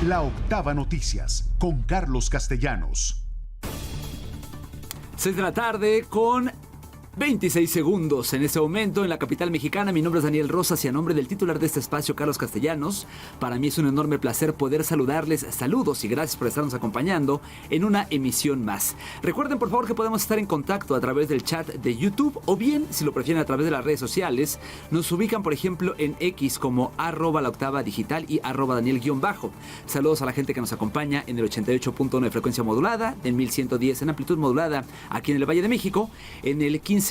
La Octava Noticias, con Carlos Castellanos. 6 de la tarde con 26 segundos en este momento en la capital mexicana. Mi nombre es Daniel Rosas y a nombre del titular de este espacio, Carlos Castellanos, para mí es un enorme placer poder saludarles. Saludos y gracias por estarnos acompañando en una emisión más. Recuerden por favor que podemos estar en contacto a través del chat de YouTube o bien, si lo prefieren, a través de las redes sociales. Nos ubican por ejemplo en X como @laoctavadigital y @Daniel_. Saludos a la gente que nos acompaña en el 88.1 de frecuencia modulada, en 1110 en amplitud modulada aquí en el Valle de México, en el 1540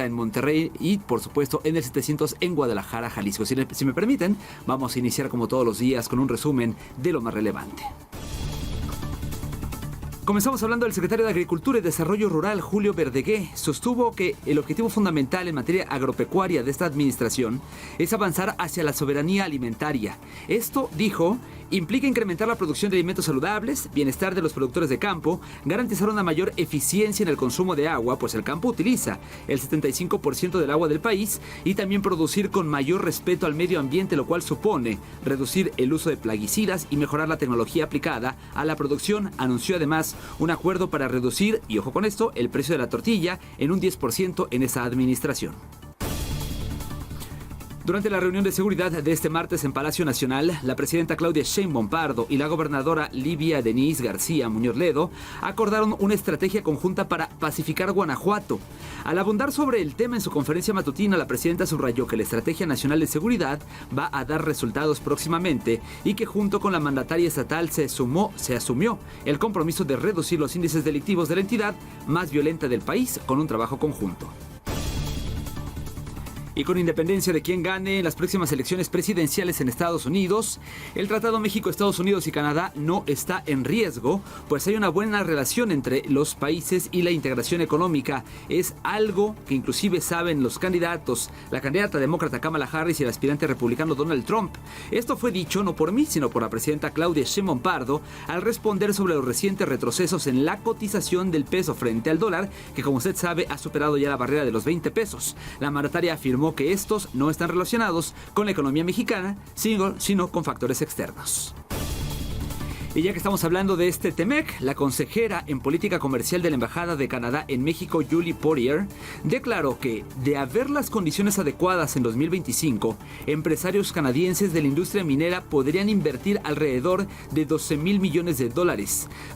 en Monterrey y por supuesto en el 700 en Guadalajara, Jalisco. Si me permiten, vamos a iniciar como todos los días con un resumen de lo más relevante. Comenzamos hablando del secretario de Agricultura y Desarrollo Rural, Julio Verdegué. Sostuvo que el objetivo fundamental en materia agropecuaria de esta administración es avanzar hacia la soberanía alimentaria. Esto, dijo, implica incrementar la producción de alimentos saludables, bienestar de los productores de campo, garantizar una mayor eficiencia en el consumo de agua, pues el campo utiliza el 75% del agua del país, y también producir con mayor respeto al medio ambiente, lo cual supone reducir el uso de plaguicidas y mejorar la tecnología aplicada a la producción. Anunció además un acuerdo para reducir, y ojo con esto, el precio de la tortilla en un 10% en esa administración. Durante la reunión de seguridad de este martes en Palacio Nacional, la presidenta Claudia Sheinbaum Pardo y la gobernadora Livia Denise García Muñoz Ledo acordaron una estrategia conjunta para pacificar Guanajuato. Al abundar sobre el tema en su conferencia matutina, la presidenta subrayó que la Estrategia Nacional de Seguridad va a dar resultados próximamente y que junto con la mandataria estatal se asumió el compromiso de reducir los índices delictivos de la entidad más violenta del país con un trabajo conjunto. Y con independencia de quién gane en las próximas elecciones presidenciales en Estados Unidos, el Tratado México, Estados Unidos y Canadá no está en riesgo, pues hay una buena relación entre los países y la integración económica es algo que inclusive saben los candidatos, la candidata demócrata Kamala Harris y el aspirante republicano Donald Trump. Esto fue dicho no por mí, sino por la presidenta Claudia Sheinbaum Pardo al responder sobre los recientes retrocesos en la cotización del peso frente al dólar, que como usted sabe ha superado ya la barrera de los 20 pesos. La mandataria afirmó que estos no están relacionados con la economía mexicana, sino con factores externos. Y ya que estamos hablando de este TEMEC, la consejera en política comercial de la Embajada de Canadá en México, Julie Poirier, declaró que, de haber las condiciones adecuadas en 2025, empresarios canadienses de la industria minera podrían invertir alrededor de $12,000 millones.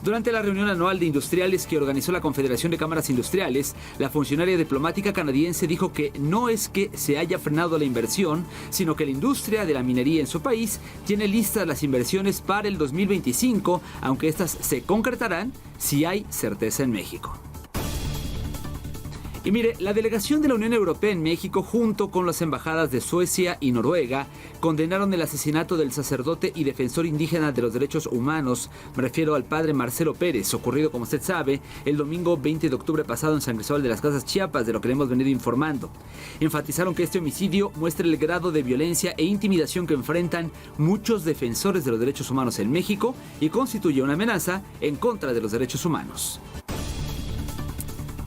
Durante la reunión anual de industriales que organizó la Confederación de Cámaras Industriales, la funcionaria diplomática canadiense dijo que no es que se haya frenado la inversión, sino que la industria de la minería en su país tiene listas las inversiones para el 2025, aunque estas se concretarán si hay certeza en México. Y mire, la delegación de la Unión Europea en México, junto con las embajadas de Suecia y Noruega, condenaron el asesinato del sacerdote y defensor indígena de los derechos humanos, me refiero al padre Marcelo Pérez, ocurrido, como usted sabe, el domingo 20 de octubre pasado en San Cristóbal de las Casas, Chiapas, de lo que le hemos venido informando. Enfatizaron que este homicidio muestra el grado de violencia e intimidación que enfrentan muchos defensores de los derechos humanos en México y constituye una amenaza en contra de los derechos humanos.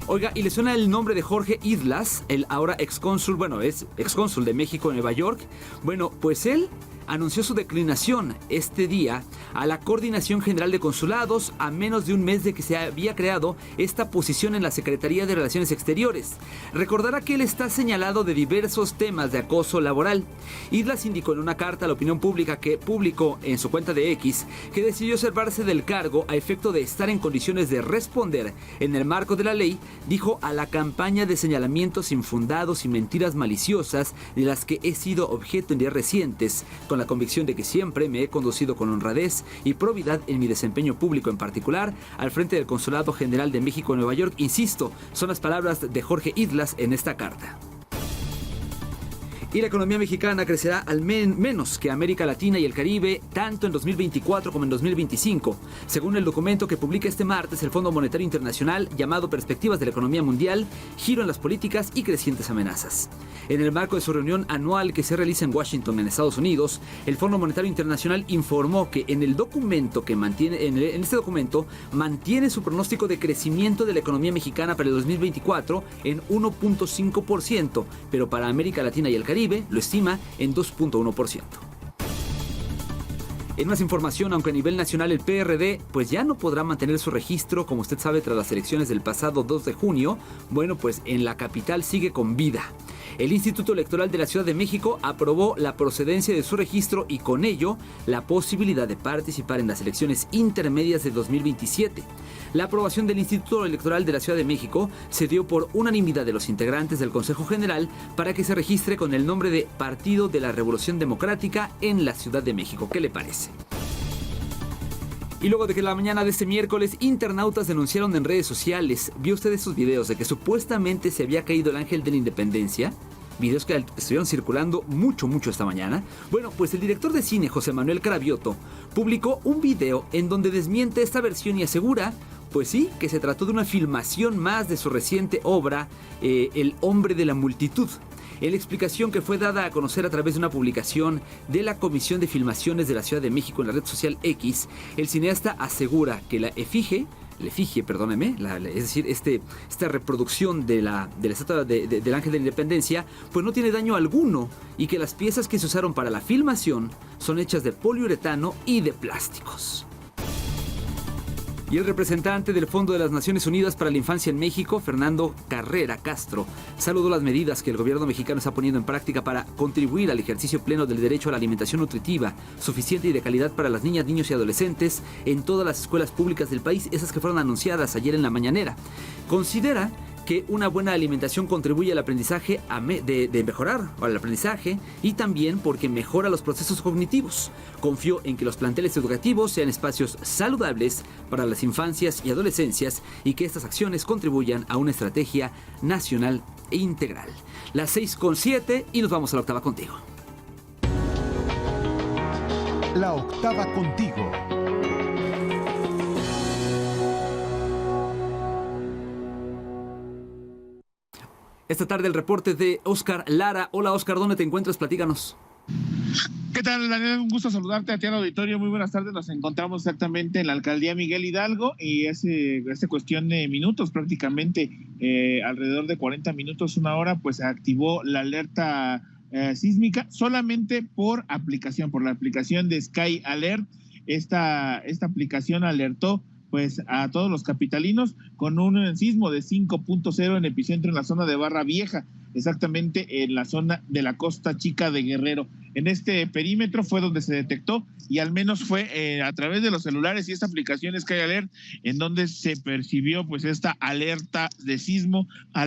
Oiga, ¿y le suena el nombre de Jorge Islas, el ahora excónsul, es excónsul de México en Nueva York? Bueno, pues él anunció su declinación este día a la Coordinación General de Consulados a menos de un mes de que se había creado esta posición en la Secretaría de Relaciones Exteriores. Recordará que él está señalado de diversos temas de acoso laboral. Islas indicó en una carta a la opinión pública que publicó en su cuenta de X que decidió salvarse del cargo a efecto de estar en condiciones de responder en el marco de la ley, dijo, a la campaña de señalamientos infundados y mentiras maliciosas de las que he sido objeto en días recientes, con la convicción de que siempre me he conducido con honradez y probidad en mi desempeño público, en particular al frente del Consulado General de México en Nueva York. Insisto, son las palabras de Jorge Islas en esta carta. Y la economía mexicana crecerá al menos que América Latina y el Caribe, tanto en 2024 como en 2025, según el documento que publica este martes el Fondo Monetario Internacional llamado Perspectivas de la Economía Mundial, Giro en las Políticas y Crecientes Amenazas. En el marco de su reunión anual que se realiza en Washington, en Estados Unidos, el Fondo Monetario Internacional informó que en el documento en este documento mantiene su pronóstico de crecimiento de la economía mexicana para el 2024 en 1.5%, pero para América Latina y el Caribe lo estima en 2.1%. En más información, aunque a nivel nacional el PRD pues ya no podrá mantener su registro, como usted sabe, tras las elecciones del pasado 2 de junio, bueno, pues en la capital sigue con vida. El Instituto Electoral de la Ciudad de México aprobó la procedencia de su registro y con ello la posibilidad de participar en las elecciones intermedias de 2027. La aprobación del Instituto Electoral de la Ciudad de México se dio por unanimidad de los integrantes del Consejo General para que se registre con el nombre de Partido de la Revolución Democrática en la Ciudad de México. ¿Qué le parece? Y luego de que la mañana de este miércoles internautas denunciaron en redes sociales, ¿vio usted esos videos de que supuestamente se había caído el ángel de la independencia? Videos que estuvieron circulando mucho esta mañana. Bueno, pues el director de cine José Manuel Carabiotto publicó un video en donde desmiente esta versión y asegura, pues sí, que se trató de una filmación más de su reciente obra, El hombre de la multitud. En la explicación que fue dada a conocer a través de una publicación de la Comisión de Filmaciones de la Ciudad de México en la red social X, el cineasta asegura que la efigie, es decir, esta reproducción de la estatua del Ángel de la Independencia, pues no tiene daño alguno y que las piezas que se usaron para la filmación son hechas de poliuretano y de plásticos. Y el representante del Fondo de las Naciones Unidas para la Infancia en México, Fernando Carrera Castro, saludó las medidas que el gobierno mexicano está poniendo en práctica para contribuir al ejercicio pleno del derecho a la alimentación nutritiva, suficiente y de calidad para las niñas, niños y adolescentes en todas las escuelas públicas del país, esas que fueron anunciadas ayer en la mañanera. Considera que una buena alimentación contribuye al aprendizaje de mejorar al aprendizaje y también porque mejora los procesos cognitivos. Confió en que los planteles educativos sean espacios saludables para las infancias y adolescencias y que estas acciones contribuyan a una estrategia nacional e integral. Las 6:07 y nos vamos a la octava contigo. La octava contigo. Esta tarde el reporte de Oscar Lara. Hola Oscar, ¿dónde te encuentras? Platícanos. ¿Qué tal, Daniel? Un gusto saludarte a ti al auditorio. Muy buenas tardes. Nos encontramos exactamente en la alcaldía Miguel Hidalgo y es cuestión de minutos, prácticamente alrededor de 40 minutos, una hora, pues se activó la alerta sísmica solamente por la aplicación de Sky Alert. Esta aplicación alertó pues a todos los capitalinos con un sismo de 5.0 en epicentro en la zona de Barra Vieja, exactamente en la zona de la Costa Chica de Guerrero. En este perímetro fue donde se detectó y al menos fue a través de los celulares y esta aplicación Sky Alert en donde se percibió pues esta alerta de sismo a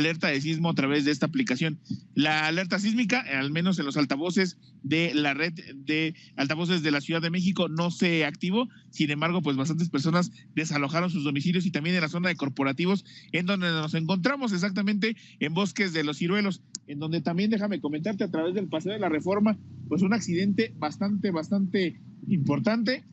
través de esta aplicación. La alerta sísmica, al menos en los altavoces de la red de altavoces de la Ciudad de México, no se activó. Sin embargo, pues bastantes personas desalojaron sus domicilios y también en la zona de corporativos, en donde nos encontramos exactamente en Bosques de los Ciruelos, en donde también, déjame comentarte, a través del Paseo de la Reforma, pues un accidente bastante importante.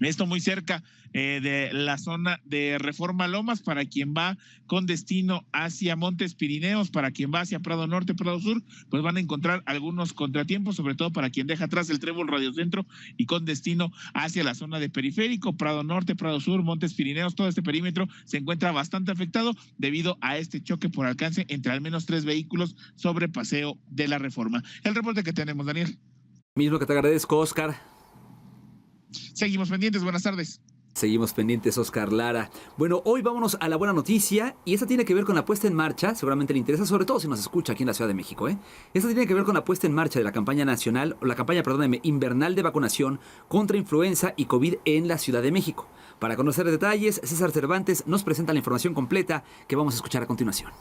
Esto muy cerca de la zona de Reforma Lomas, para quien va con destino hacia Montes Pirineos, para quien va hacia Prado Norte, Prado Sur, pues van a encontrar algunos contratiempos, sobre todo para quien deja atrás el Trébol Radiocentro y con destino hacia la zona de Periférico, Prado Norte, Prado Sur, Montes Pirineos. Todo este perímetro se encuentra bastante afectado debido a este choque por alcance entre al menos 3 vehículos sobre Paseo de la Reforma. El reporte que tenemos, Daniel. Mismo que te agradezco, Oscar. Seguimos pendientes, buenas tardes. Seguimos pendientes, Oscar Lara. Bueno, hoy vámonos a la buena noticia y esta tiene que ver con la puesta en marcha, seguramente le interesa, sobre todo si nos escucha aquí en la Ciudad de México, Esta tiene que ver con la puesta en marcha de la campaña invernal de vacunación contra influenza y COVID en la Ciudad de México. Para conocer detalles, César Cervantes nos presenta la información completa que vamos a escuchar a continuación.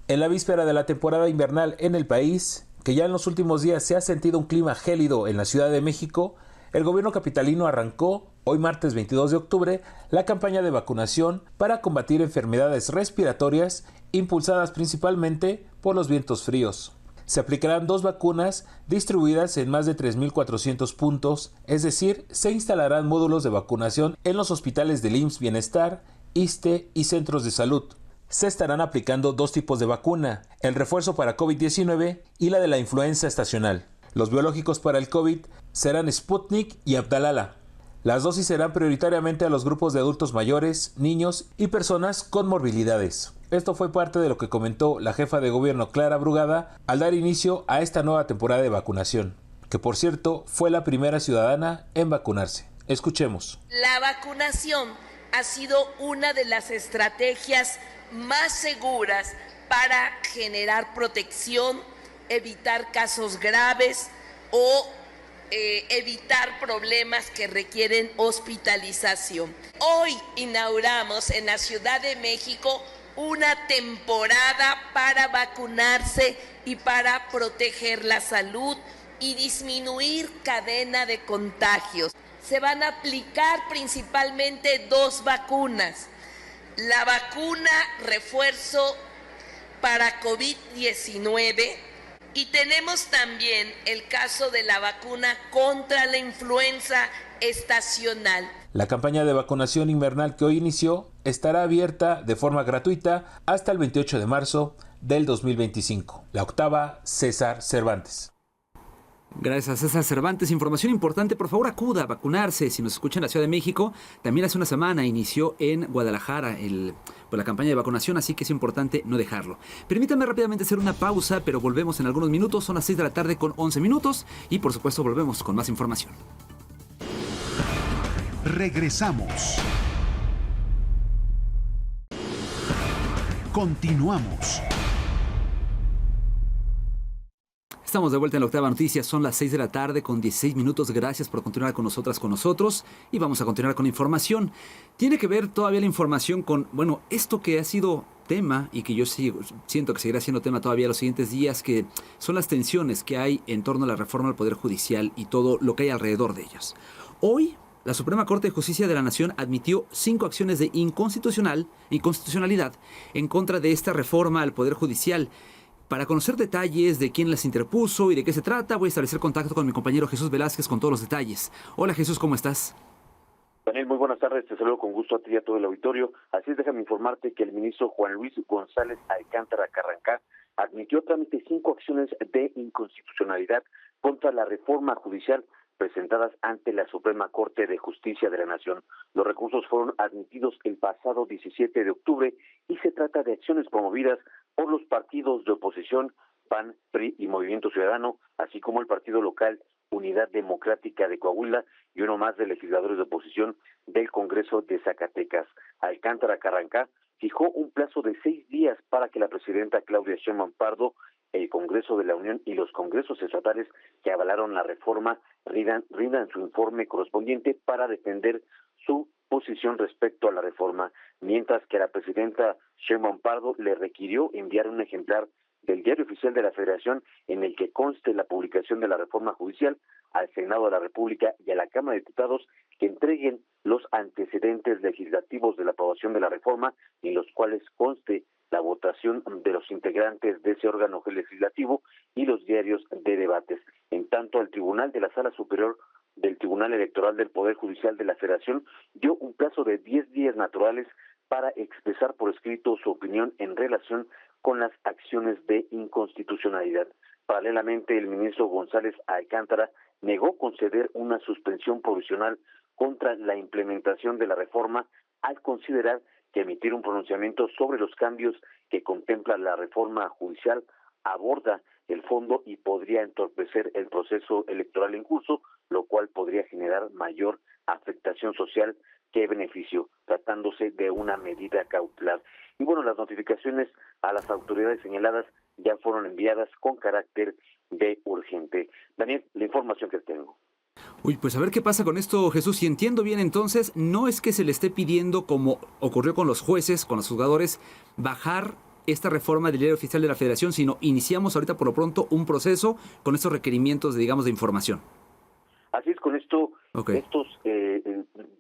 En la víspera de la temporada invernal en el país, que ya en los últimos días se ha sentido un clima gélido en la Ciudad de México, el gobierno capitalino arrancó, hoy martes 22 de octubre, la campaña de vacunación para combatir enfermedades respiratorias impulsadas principalmente por los vientos fríos. Se aplicarán 2 vacunas distribuidas en más de 3.400 puntos, es decir, se instalarán módulos de vacunación en los hospitales del IMSS Bienestar, ISSSTE y centros de salud. Se estarán aplicando 2 tipos de vacuna, el refuerzo para COVID-19 y la de la influenza estacional. Los biológicos para el COVID serán Sputnik y Abdalala. Las dosis serán prioritariamente a los grupos de adultos mayores, niños y personas con morbilidades. Esto fue parte de lo que comentó la jefa de gobierno Clara Brugada al dar inicio a esta nueva temporada de vacunación. que por cierto fue la primera ciudadana en vacunarse. Escuchemos. La vacunación ha sido una de las estrategias más seguras para generar protección, evitar casos graves o evitar problemas que requieren hospitalización. Hoy inauguramos en la Ciudad de México una temporada para vacunarse y para proteger la salud y disminuir cadena de contagios. Se van a aplicar principalmente 2 vacunas. La vacuna refuerzo para COVID-19 y tenemos también el caso de la vacuna contra la influenza estacional. La campaña de vacunación invernal que hoy inició estará abierta de forma gratuita hasta el 28 de marzo del 2025. La octava, César Cervantes. Gracias a César Cervantes. Información importante, por favor acuda a vacunarse. Si nos escucha en la Ciudad de México, también hace una semana inició en Guadalajara la campaña de vacunación, así que es importante no dejarlo. Permítame rápidamente hacer una pausa, pero volvemos en algunos minutos. Son las 6 de la tarde con 11 minutos y por supuesto volvemos con más información. Regresamos. Continuamos. Estamos de vuelta en la octava noticia, son las 6 de la tarde con 16 minutos. Gracias por continuar con nosotros y vamos a continuar con información. Tiene que ver todavía la información con, esto que ha sido tema y que yo siento que seguirá siendo tema todavía los siguientes días, que son las tensiones que hay en torno a la reforma al Poder Judicial y todo lo que hay alrededor de ellas. Hoy, la Suprema Corte de Justicia de la Nación admitió 5 acciones de inconstitucionalidad en contra de esta reforma al Poder Judicial. Para conocer detalles de quién las interpuso y de qué se trata, voy a establecer contacto con mi compañero Jesús Velázquez con todos los detalles. Hola Jesús, ¿cómo estás? Daniel, muy buenas tardes, te saludo con gusto a ti y a todo el auditorio. Así es, déjame informarte que el ministro Juan Luis González Alcántara Carrancá admitió trámite 5 acciones de inconstitucionalidad contra la reforma judicial presentadas ante la Suprema Corte de Justicia de la Nación. Los recursos fueron admitidos el pasado 17 de octubre y se trata de acciones promovidas por los partidos de oposición PAN, PRI y Movimiento Ciudadano, así como el partido local Unidad Democrática de Coahuila y uno más de legisladores de oposición del Congreso de Zacatecas. Alcántara Carrancá fijó un plazo de 6 días para que la presidenta Claudia Sheinbaum Pardo, el Congreso de la Unión y los congresos estatales que avalaron la reforma rindan su informe correspondiente para defender su posición respecto a la reforma, mientras que la presidenta Sheinbaum Pardo le requirió enviar un ejemplar del Diario Oficial de la Federación en el que conste la publicación de la reforma judicial al Senado de la República y a la Cámara de Diputados que entreguen los antecedentes legislativos de la aprobación de la reforma en los cuales conste la votación de los integrantes de ese órgano legislativo y los diarios de debates. En tanto, el Tribunal de la Sala Superior del Tribunal Electoral del Poder Judicial de la Federación dio un plazo de 10 días naturales para expresar por escrito su opinión en relación con las acciones de inconstitucionalidad. Paralelamente, el ministro González Alcántara negó conceder una suspensión provisional contra la implementación de la reforma al considerar que emitir un pronunciamiento sobre los cambios que contempla la reforma judicial aborda el fondo y podría entorpecer el proceso electoral en curso, lo cual podría generar mayor afectación social que beneficio, tratándose de una medida cautelar. Y las notificaciones a las autoridades señaladas ya fueron enviadas con carácter de urgente. Daniel, la información que tengo. Pues a ver qué pasa con esto, Jesús. Si entiendo bien, entonces, no es que se le esté pidiendo, como ocurrió con los jueces, con los juzgadores, bajar esta reforma del Diario Oficial de la Federación, sino iniciamos ahorita por lo pronto un proceso con estos requerimientos, de información. Así es, con esto, okay. Estos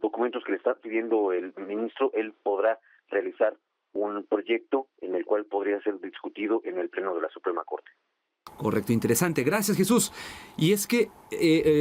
documentos que le está pidiendo el ministro, él podrá realizar un proyecto en el cual podría ser discutido en el Pleno de la Suprema Corte. Correcto, interesante. Gracias, Jesús. Y es que,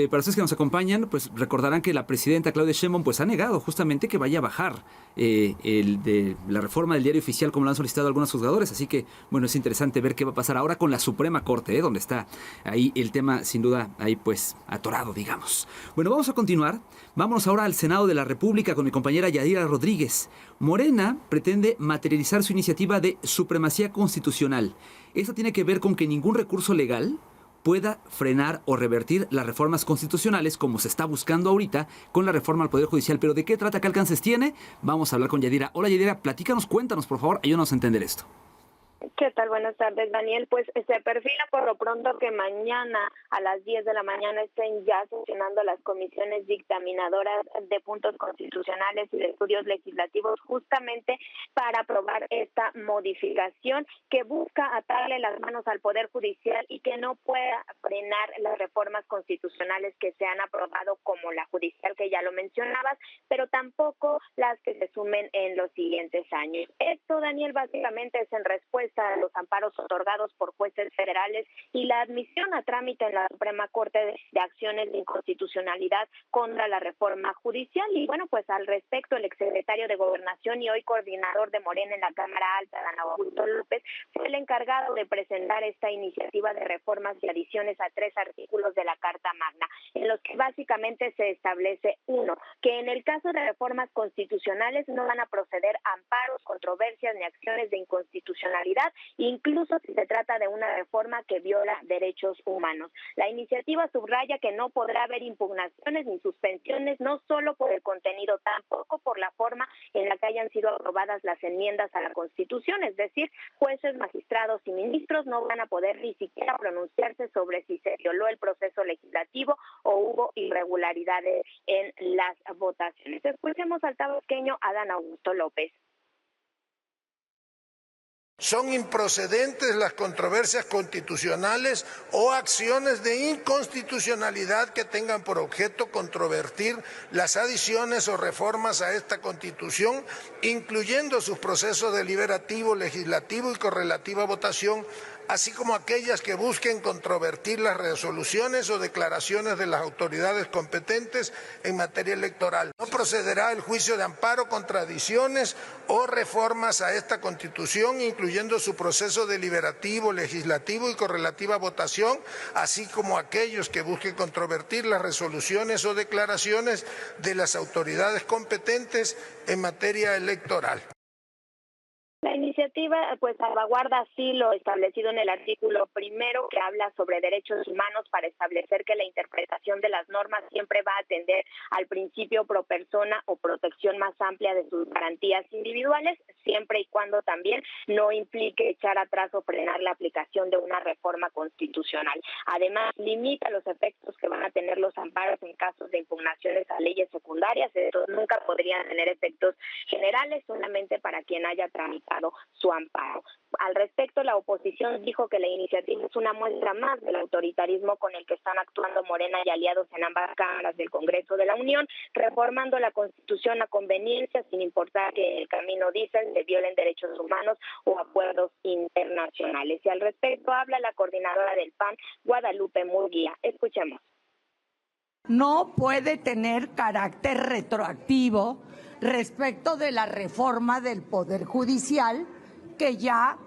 para ustedes que nos acompañan, pues recordarán que la presidenta Claudia Sheinbaum pues ha negado justamente que vaya a bajar de la reforma del Diario Oficial como lo han solicitado algunos juzgadores. Así que, es interesante ver qué va a pasar ahora con la Suprema Corte, donde está ahí el tema, sin duda, ahí pues atorado, digamos. Vamos a continuar. Vámonos ahora al Senado de la República con mi compañera Yadira Rodríguez. Morena pretende materializar su iniciativa de supremacía constitucional. Esto tiene que ver con que ningún recurso legal pueda frenar o revertir las reformas constitucionales como se está buscando ahorita con la reforma al Poder Judicial. Pero ¿de qué trata? ¿Qué alcances tiene? Vamos a hablar con Yadira. Hola Yadira, platícanos, cuéntanos por favor, ayúdanos a entender esto. ¿Qué tal? Buenas tardes, Daniel. Pues se perfila por lo pronto que mañana a las 10 de la mañana estén ya sesionando las comisiones dictaminadoras de puntos constitucionales y de estudios legislativos justamente para aprobar esta modificación que busca atarle las manos al Poder Judicial y que no pueda frenar las reformas constitucionales que se han aprobado, como la judicial que ya lo mencionabas, pero tampoco las que se sumen en los siguientes años. Esto, Daniel, básicamente es en respuesta a los amparos otorgados por jueces federales y la admisión a trámite en la Suprema Corte de acciones de inconstitucionalidad contra la reforma judicial. Y bueno, pues al respecto, el exsecretario de Gobernación y hoy coordinador de Morena en la Cámara Alta, Adán Augusto López, fue el encargado de presentar esta iniciativa de reformas y adiciones a 3 artículos de la Carta Magna, en los que básicamente se establece, 1, que en el caso de reformas constitucionales no van a proceder amparos, controversias ni acciones de inconstitucionalidad, incluso si se trata de una reforma que viola derechos humanos. La iniciativa subraya que no podrá haber impugnaciones ni suspensiones, no solo por el contenido, tampoco por la forma en la que hayan sido aprobadas las enmiendas a la Constitución, es decir, jueces, magistrados y ministros no van a poder ni siquiera pronunciarse sobre si se violó el proceso legislativo o hubo irregularidades en las votaciones. Escuchemos al tabasqueño Adán Augusto López. Son improcedentes las controversias constitucionales o acciones de inconstitucionalidad que tengan por objeto controvertir las adiciones o reformas a esta Constitución, incluyendo sus procesos deliberativo, legislativo y correlativa votación, así como aquellas que busquen controvertir las resoluciones o declaraciones de las autoridades competentes en materia electoral. No procederá el juicio de amparo contra adiciones o reformas a esta Constitución, incluyendo su proceso deliberativo, legislativo y correlativa votación, así como aquellos que busquen controvertir las resoluciones o declaraciones de las autoridades competentes en materia electoral. La iniciativa pues salvaguarda así lo establecido en el artículo 1, que habla sobre derechos humanos, para establecer que la interpretación de las normas siempre va a atender al principio pro persona o protección más amplia de sus garantías individuales, siempre y cuando también no implique echar atrás o frenar la aplicación de una reforma constitucional. Además, limita los efectos que van a tener los amparos en casos de impugnaciones a leyes secundarias. Estos nunca podrían tener efectos generales, solamente para quien haya tramitado su amparo. Al respecto, la oposición dijo que la iniciativa es una muestra más del autoritarismo con el que están actuando Morena y aliados en ambas cámaras del Congreso de la Unión, reformando la Constitución a conveniencia, sin importar que en el camino, dicen, se violen derechos humanos o acuerdos internacionales. Y al respecto habla la coordinadora del PAN, Guadalupe Murguía. Escuchemos. No puede tener carácter retroactivo respecto de la reforma del Poder Judicial que ya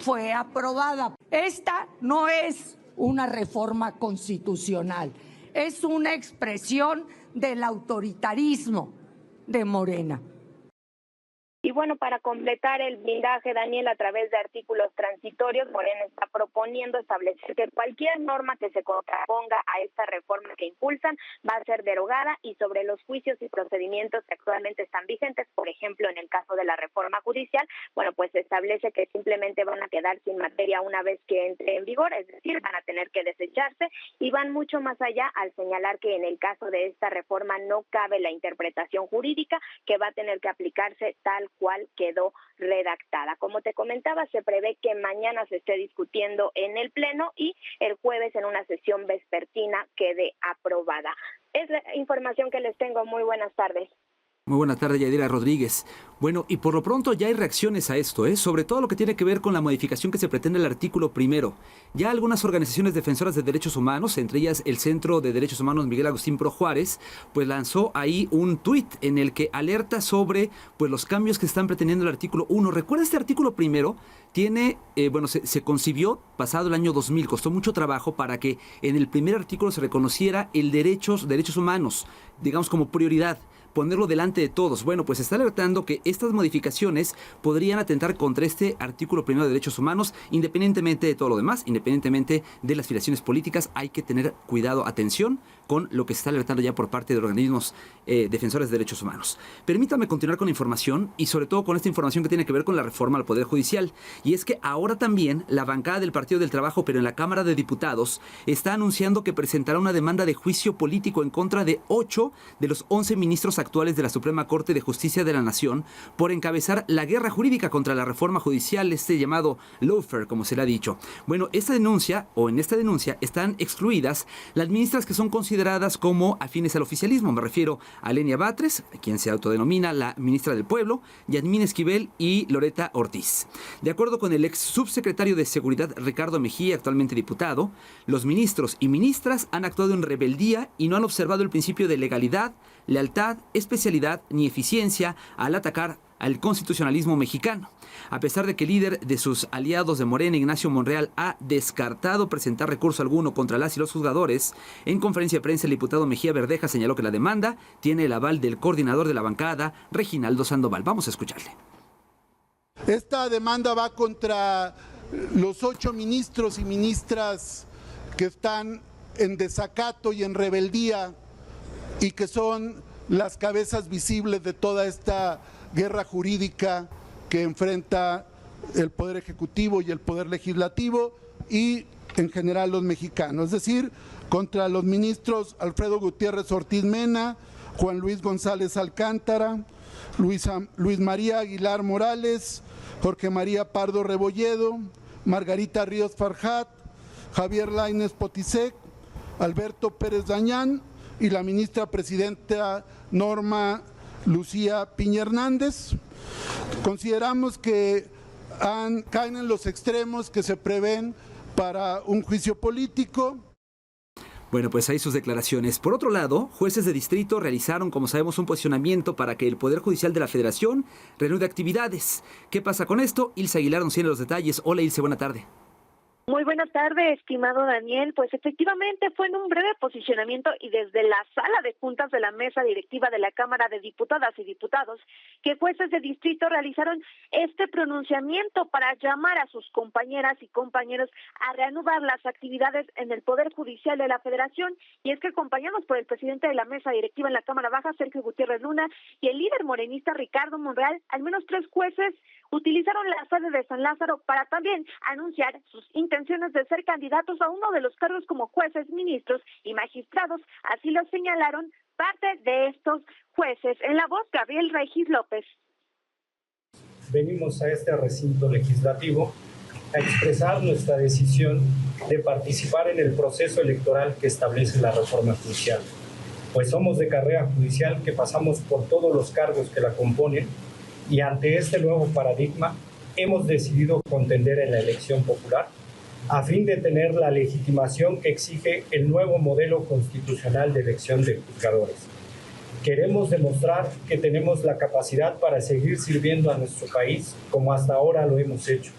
fue aprobada. Esta no es una reforma constitucional, es una expresión del autoritarismo de Morena. Y bueno, para completar el blindaje, Daniel, a través de artículos transitorios, Morena está proponiendo establecer que cualquier norma que se contraponga a esta reforma que impulsan va a ser derogada, y sobre los juicios y procedimientos que actualmente están vigentes, por ejemplo, en el caso de la reforma judicial, bueno, pues se establece que simplemente van a quedar sin materia una vez que entre en vigor, es decir, van a tener que desecharse, y van mucho más allá al señalar que en el caso de esta reforma no cabe la interpretación jurídica, que va a tener que aplicarse tal cual quedó redactada. Como te comentaba, se prevé que mañana se esté discutiendo en el Pleno y el jueves en una sesión vespertina quede aprobada. Es la información que les tengo. Muy buenas tardes. Muy buenas tardes, Yadira Rodríguez. Bueno, y por lo pronto ya hay reacciones a esto, sobre todo lo que tiene que ver con la modificación que se pretende en el artículo 1. Ya algunas organizaciones defensoras de derechos humanos, entre ellas el Centro de Derechos Humanos Miguel Agustín Pro Juárez, pues lanzó ahí un tuit en el que alerta sobre pues los cambios que están pretendiendo el artículo 1. Recuerda, este artículo 1 tiene, se concibió pasado el año 2000, costó mucho trabajo para que en el primer artículo se reconociera el derechos humanos, digamos como prioridad. ponerlo delante de todos. Bueno, pues está alertando que estas modificaciones podrían atentar contra este artículo primero de derechos humanos, independientemente de todo lo demás, independientemente de las filiaciones políticas. Hay que tener cuidado, atención con lo que se está alertando ya por parte de organismos defensores de derechos humanos. Permítame continuar con la información y sobre todo con esta información que tiene que ver con la reforma al Poder Judicial. Y es que ahora también la bancada del Partido del Trabajo, pero en la Cámara de Diputados, está anunciando que presentará una demanda de juicio político en contra de 8 de los 11 ministros actuales de la Suprema Corte de Justicia de la Nación por encabezar la guerra jurídica contra la reforma judicial, este llamado lawfare, como se le ha dicho. Bueno, en esta denuncia están excluidas las ministras que son consideradas como afines al oficialismo. Me refiero a Lenia Batres, quien se autodenomina la ministra del Pueblo, Yasmín Esquivel y Loreta Ortiz. De acuerdo con el ex subsecretario de Seguridad Ricardo Mejía, actualmente diputado, los ministros y ministras han actuado en rebeldía y no han observado el principio de legalidad, lealtad, especialidad ni eficiencia al atacar al constitucionalismo mexicano. A pesar de que el líder de sus aliados de Morena, Ignacio Monreal, ha descartado presentar recurso alguno contra las y los juzgadores, en conferencia de prensa el diputado Mejía Verdeja señaló que la demanda tiene el aval del coordinador de la bancada, Reginaldo Sandoval. Vamos a escucharle. Esta demanda va contra los 8 ministros y ministras que están en desacato y en rebeldía y que son las cabezas visibles de toda esta guerra jurídica que enfrenta el Poder Ejecutivo y el Poder Legislativo y en general los mexicanos, es decir, contra los ministros Alfredo Gutiérrez Ortiz Mena, Juan Luis González Alcántara, Luis María Aguilar Morales, Jorge María Pardo Rebolledo, Margarita Ríos Farjat, Javier Lainez Potisek, Alberto Pérez Dañán y la ministra presidenta Norma Lucía Piña Hernández. Consideramos que caen en los extremos que se prevén para un juicio político. Bueno, pues ahí sus declaraciones. Por otro lado, jueces de distrito realizaron, como sabemos, un posicionamiento para que el Poder Judicial de la Federación reanude actividades. ¿Qué pasa con esto? Ilse Aguilar nos tiene los detalles. Hola Ilse, buena tarde. Muy buenas tardes, estimado Daniel. Pues efectivamente fue en un breve posicionamiento y desde la sala de juntas de la mesa directiva de la Cámara de Diputadas y Diputados que jueces de distrito realizaron este pronunciamiento para llamar a sus compañeras y compañeros a reanudar las actividades en el Poder Judicial de la Federación. Y es que acompañados por el presidente de la mesa directiva en la Cámara Baja, Sergio Gutiérrez Luna, y el líder morenista Ricardo Monreal, al menos 3 jueces utilizaron la sede de San Lázaro para también anunciar sus intenciones de ser candidatos a uno de los cargos como jueces, ministros y magistrados. Así lo señalaron parte de estos jueces. En la voz, Gabriel Regis López. Venimos a este recinto legislativo a expresar nuestra decisión de participar en el proceso electoral que establece la reforma judicial. Pues somos de carrera judicial que pasamos por todos los cargos que la componen y ante este nuevo paradigma hemos decidido contender en la elección popular a fin de tener la legitimación que exige el nuevo modelo constitucional de elección de juzgadores. Queremos demostrar que tenemos la capacidad para seguir sirviendo a nuestro país como hasta ahora lo hemos hecho.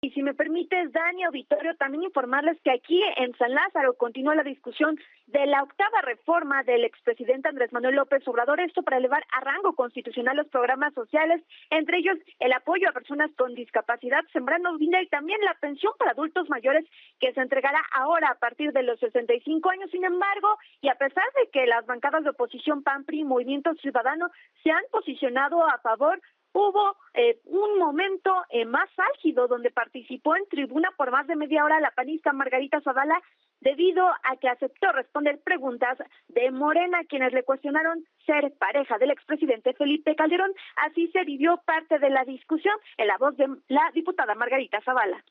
Y si me permites, Dani, auditorio, también informarles que aquí en San Lázaro continúa la discusión de la 8ª reforma del expresidente Andrés Manuel López Obrador, esto para elevar a rango constitucional los programas sociales, entre ellos el apoyo a personas con discapacidad, Sembrando Vida y también la pensión para adultos mayores que se entregará ahora a partir de los 65 años. Sin embargo, y a pesar de que las bancadas de oposición PAN, PRI y Movimiento Ciudadano se han posicionado a favor, hubo un momento más álgido donde participó en tribuna por más de media hora la panista Margarita Zavala debido a que aceptó responder preguntas de Morena, quienes le cuestionaron ser pareja del expresidente Felipe Calderón. Así se vivió parte de la discusión en la voz de la diputada Margarita Zavala.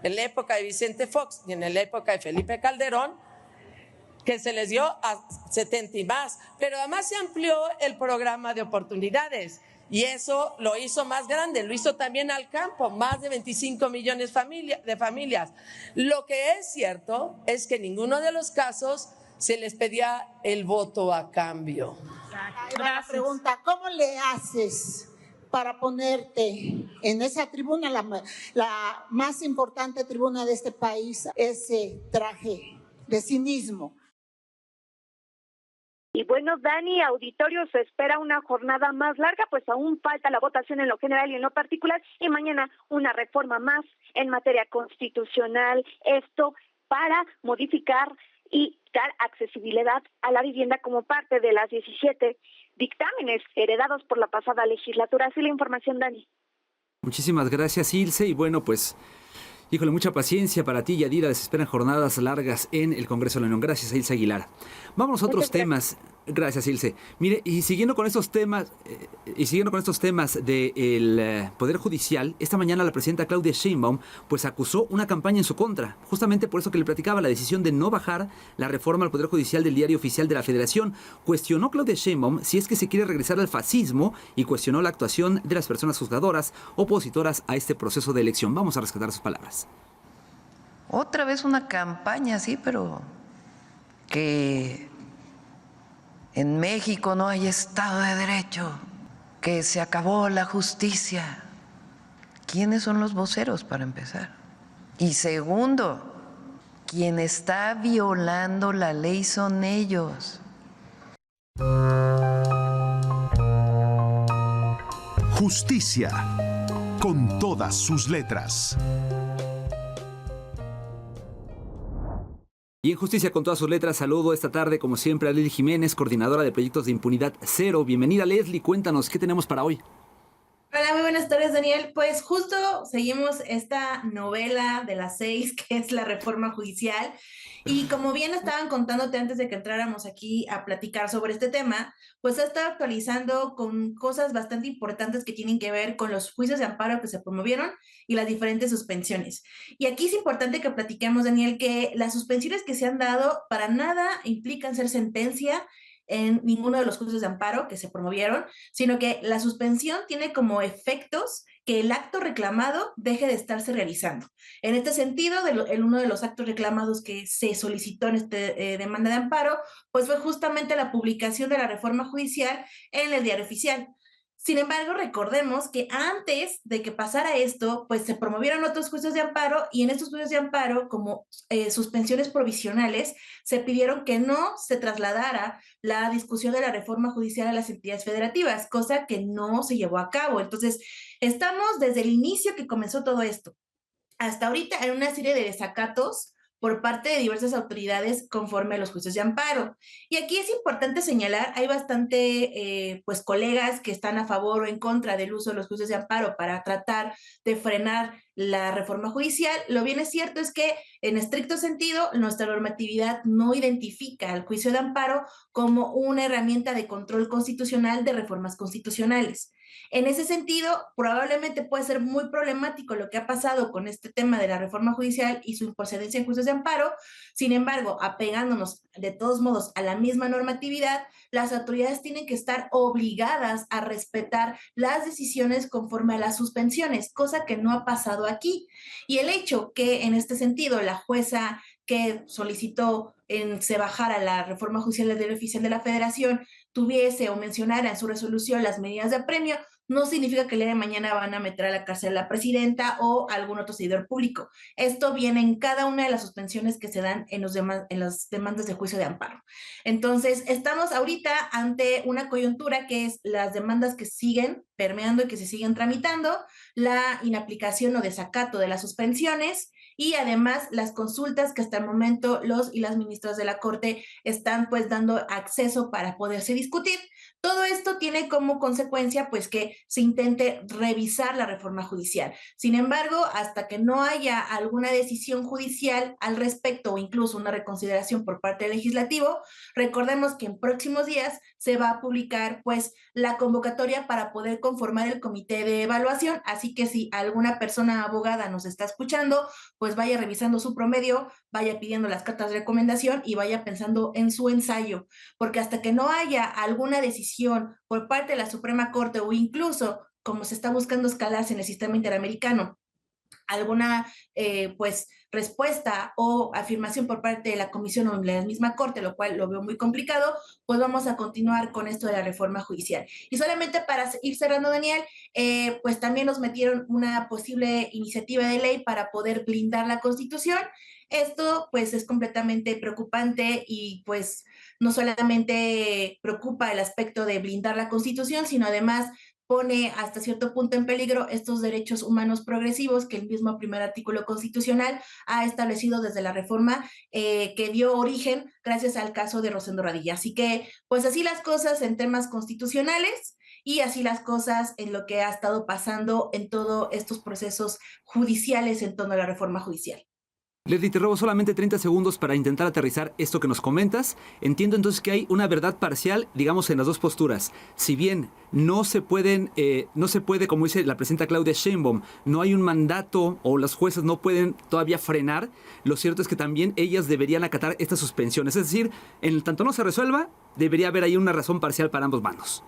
En la época de Vicente Fox y en la época de Felipe Calderón, que se les dio a 70 y más, pero además se amplió el programa de oportunidades y eso lo hizo más grande, lo hizo también al campo, más de 25 millones de familias. Lo que es cierto es que en ninguno de los casos se les pedía el voto a cambio. La pregunta, ¿cómo le haces para ponerte en esa tribuna, la más importante tribuna de este país, ese traje de cinismo? Y bueno, Dani, auditorio, se espera una jornada más larga, pues aún falta la votación en lo general y en lo particular, y mañana una reforma más en materia constitucional, esto para modificar y dar accesibilidad a la vivienda como parte de las 17 dictámenes heredados por la pasada legislatura. Así la información, Dani. Muchísimas gracias, Ilse, y bueno, pues híjole, mucha paciencia para ti, Yadira. Les esperan jornadas largas en el Congreso de la Unión. Gracias, Ilse Aguilar. Vámonos a otros temas. Gracias, Ilse. Mire, y siguiendo con estos temas del Poder Judicial, esta mañana la presidenta Claudia Sheinbaum pues acusó una campaña en su contra. Justamente por eso que le platicaba, la decisión de no bajar la reforma al Poder Judicial del Diario Oficial de la Federación. Cuestionó Claudia Sheinbaum si es que se quiere regresar al fascismo y cuestionó la actuación de las personas juzgadoras opositoras a este proceso de elección. Vamos a rescatar sus palabras. Otra vez una campaña, sí, pero que en México no hay Estado de Derecho, que se acabó la justicia. ¿Quiénes son los voceros, para empezar? Y segundo, quien está violando la ley son ellos. Justicia, con todas sus letras. Y en Justicia con todas sus letras, saludo esta tarde, como siempre, a Leslie Jiménez, coordinadora de proyectos de impunidad cero. Bienvenida, Leslie, cuéntanos, ¿qué tenemos para hoy? Hola, muy buenas tardes, Daniel. Pues justo seguimos esta novela de las 6, que es la reforma judicial. Y como bien estaban contándote antes de que entráramos aquí a platicar sobre este tema, pues se está actualizando con cosas bastante importantes que tienen que ver con los juicios de amparo que se promovieron y las diferentes suspensiones. Y aquí es importante que platiquemos, Daniel, que las suspensiones que se han dado para nada implican ser sentencia en ninguno de los juicios de amparo que se promovieron, sino que la suspensión tiene como efectos que el acto reclamado deje de estarse realizando. En este sentido, uno de los actos reclamados que se solicitó en esta demanda de amparo, pues fue justamente la publicación de la reforma judicial en el Diario Oficial. Sin embargo, recordemos que antes de que pasara esto, pues se promovieron otros juicios de amparo, y en estos juicios de amparo, como suspensiones provisionales, se pidieron que no se trasladara la discusión de la reforma judicial a las entidades federativas, cosa que no se llevó a cabo. Entonces, estamos desde el inicio que comenzó todo esto hasta ahorita en una serie de desacatos por parte de diversas autoridades conforme a los juicios de amparo. Y aquí es importante señalar, hay bastante pues colegas que están a favor o en contra del uso de los juicios de amparo para tratar de frenar la reforma judicial. Lo bien es cierto es que, en estricto sentido, nuestra normatividad no identifica al juicio de amparo como una herramienta de control constitucional de reformas constitucionales. En ese sentido, probablemente puede ser muy problemático lo que ha pasado con este tema de la reforma judicial y su improcedencia en juicios de amparo. Sin embargo, apegándonos de todos modos a la misma normatividad, las autoridades tienen que estar obligadas a respetar las decisiones conforme a las suspensiones, cosa que no ha pasado aquí. Y el hecho que en este sentido la jueza que solicitó se bajara la reforma judicial del Diario Oficial de la Federación tuviese o mencionara en su resolución las medidas de apremio, no significa que el día de mañana van a meter a la cárcel a la presidenta o a algún otro servidor público. Esto viene en cada una de las suspensiones que se dan en las demandas de juicio de amparo. Entonces, estamos ahorita ante una coyuntura que es las demandas que siguen permeando y que se siguen tramitando, la inaplicación o desacato de las suspensiones, y además las consultas que hasta el momento los y las ministras de la Corte están pues dando acceso para poderse discutir. Todo esto tiene como consecuencia pues que se intente revisar la reforma judicial. Sin embargo, hasta que no haya alguna decisión judicial al respecto o incluso una reconsideración por parte del legislativo, recordemos que en próximos días se va a publicar pues la convocatoria para poder conformar el comité de evaluación. Así que si alguna persona abogada nos está escuchando, pues vaya revisando su promedio, vaya pidiendo las cartas de recomendación y vaya pensando en su ensayo, porque hasta que no haya alguna decisión por parte de la Suprema Corte o incluso, como se está buscando escalarse en el sistema interamericano, alguna pues respuesta o afirmación por parte de la Comisión o de la misma Corte, lo cual lo veo muy complicado, pues vamos a continuar con esto de la reforma judicial. Y solamente para ir cerrando, Daniel, pues también nos metieron una posible iniciativa de ley para poder blindar la Constitución. Esto pues es completamente preocupante y pues no solamente preocupa el aspecto de blindar la Constitución, sino además pone hasta cierto punto en peligro estos derechos humanos progresivos que el mismo primer artículo constitucional ha establecido desde la reforma que dio origen gracias al caso de Rosendo Radilla. Así que, pues así las cosas en temas constitucionales y así las cosas en lo que ha estado pasando en todos estos procesos judiciales en torno a la reforma judicial. Leslie, te robo solamente 30 segundos para intentar aterrizar esto que nos comentas. Entiendo entonces que hay una verdad parcial, digamos, en las dos posturas. Si bien no se puede, como dice la presidenta Claudia Sheinbaum, no hay un mandato o los jueces no pueden todavía frenar, lo cierto es que también ellas deberían acatar estas suspensiones. Es decir, en tanto no se resuelva, debería haber ahí una razón parcial para ambos bandos.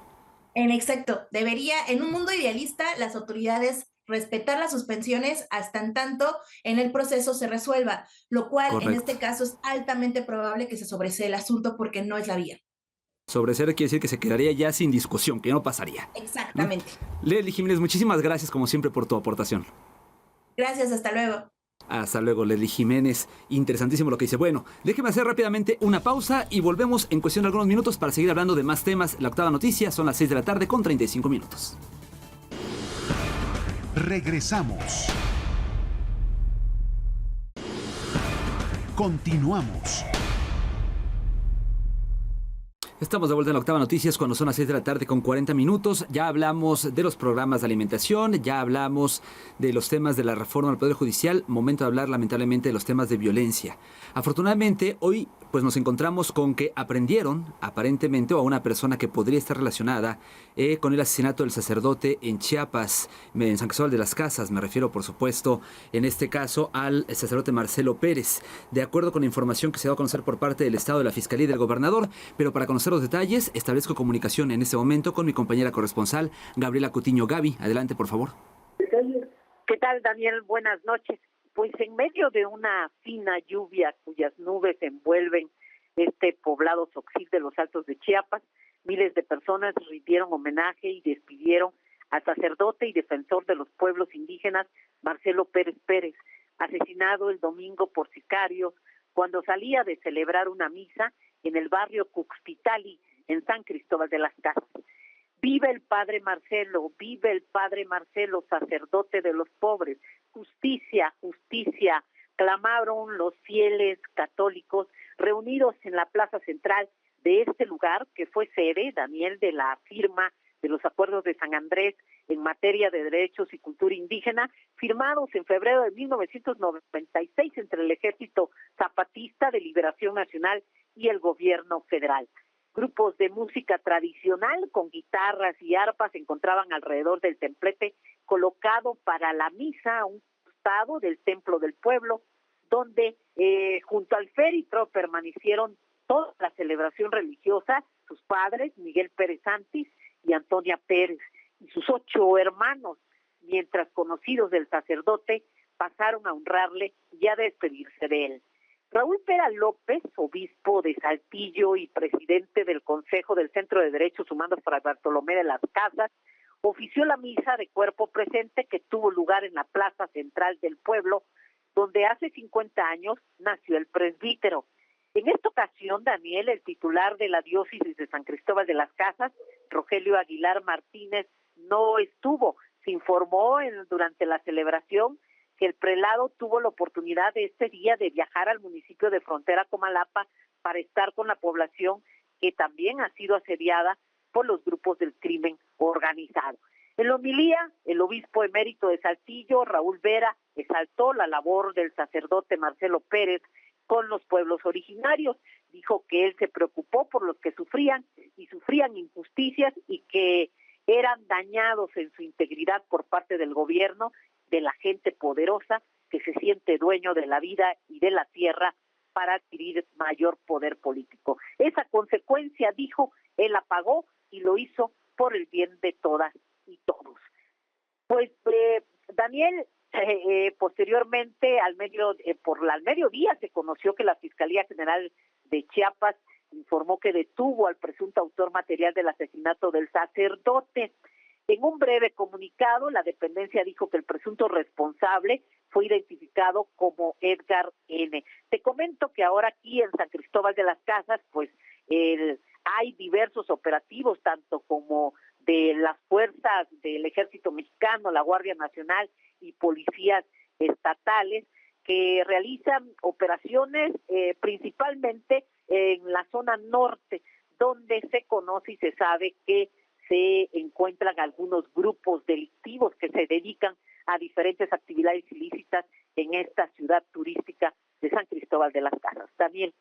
En exacto, en un mundo idealista, las autoridades respetar las suspensiones hasta en tanto en el proceso se resuelva, lo cual Correcto. En este caso es altamente probable que se sobresee el asunto porque no es la vía. Sobreseer quiere decir que se quedaría ya sin discusión, que no pasaría. Exactamente. ¿No? Leslie Jiménez, muchísimas gracias como siempre por tu aportación. Gracias, hasta luego. Hasta luego, Leslie Jiménez. Interesantísimo lo que dice. Bueno, déjeme hacer rápidamente una pausa y volvemos en cuestión de algunos minutos para seguir hablando de más temas. La octava noticia son las 6 de la tarde con 35 minutos. Regresamos. Continuamos. Estamos de vuelta en la octava noticias cuando son las 6 de la tarde con 40 minutos. Ya hablamos de los programas de alimentación, ya hablamos de los temas de la reforma al Poder Judicial. Momento de hablar lamentablemente de los temas de violencia. Afortunadamente hoy pues nos encontramos con que aprendieron aparentemente a una persona que podría estar relacionada con el asesinato del sacerdote en Chiapas, en San Cristóbal de las Casas. Me refiero por supuesto en este caso al sacerdote Marcelo Pérez. De acuerdo con la información que se da a conocer por parte del Estado, de la Fiscalía y del Gobernador, pero para conocer los detalles, establezco comunicación en este momento con mi compañera corresponsal, Gabriela Cutiño. Gaby, adelante, por favor. ¿Qué tal, Daniel? Buenas noches. Pues en medio de una fina lluvia cuyas nubes envuelven este poblado Soxil de los Altos de Chiapas, miles de personas rindieron homenaje y despidieron al sacerdote y defensor de los pueblos indígenas, Marcelo Pérez Pérez, asesinado el domingo por sicarios cuando salía de celebrar una misa en el barrio Cuxtitali, en San Cristóbal de las Casas. Vive el Padre Marcelo, vive el Padre Marcelo, sacerdote de los pobres. Justicia, justicia, clamaron los fieles católicos reunidos en la plaza central de este lugar, que fue sede, Daniel, de la firma de los acuerdos de San Andrés en materia de derechos y cultura indígena, firmados en febrero de 1996 entre el Ejército Zapatista de Liberación Nacional y el gobierno federal. Grupos de música tradicional con guitarras y arpas se encontraban alrededor del templete colocado para la misa a un costado del templo del pueblo, donde junto al féretro permanecieron toda la celebración religiosa, sus padres, Miguel Pérez Santis y Antonia Pérez, y sus 8 hermanos, mientras conocidos del sacerdote pasaron a honrarle y a despedirse de él. Raúl Pera López, obispo de Saltillo y presidente del Consejo del Centro de Derechos Humanos para Bartolomé de las Casas, ofició la misa de cuerpo presente que tuvo lugar en la plaza central del pueblo, donde hace 50 años nació el presbítero. En esta ocasión, Daniel, el titular de la diócesis de San Cristóbal de las Casas, Rogelio Aguilar Martínez, no estuvo. Se informó durante la celebración que el prelado tuvo la oportunidad de este día de viajar al municipio de Frontera Comalapa para estar con la población que también ha sido asediada por los grupos del crimen organizado. En la homilía, el obispo emérito de Saltillo, Raúl Vera, exaltó la labor del sacerdote Marcelo Pérez con los pueblos originarios. Dijo que él se preocupó por los que sufrían injusticias y que eran dañados en su integridad por parte del gobierno, de la gente poderosa que se siente dueño de la vida y de la tierra para adquirir mayor poder político. Esa consecuencia, dijo, él la pagó y lo hizo por el bien de todas y todos. Pues Daniel, posteriormente al mediodía se conoció que la Fiscalía General de Chiapas informó que detuvo al presunto autor material del asesinato del sacerdote. En un breve comunicado, la dependencia dijo que el presunto responsable fue identificado como Edgar N. Te comento que ahora aquí en San Cristóbal de las Casas, pues hay diversos operativos, tanto como de las fuerzas del Ejército Mexicano, la Guardia Nacional y policías estatales, que realizan operaciones principalmente en la zona norte, donde se conoce y se sabe que se encuentran algunos grupos delictivos que se dedican a diferentes actividades ilícitas en esta ciudad turística de San Cristóbal de las Casas. También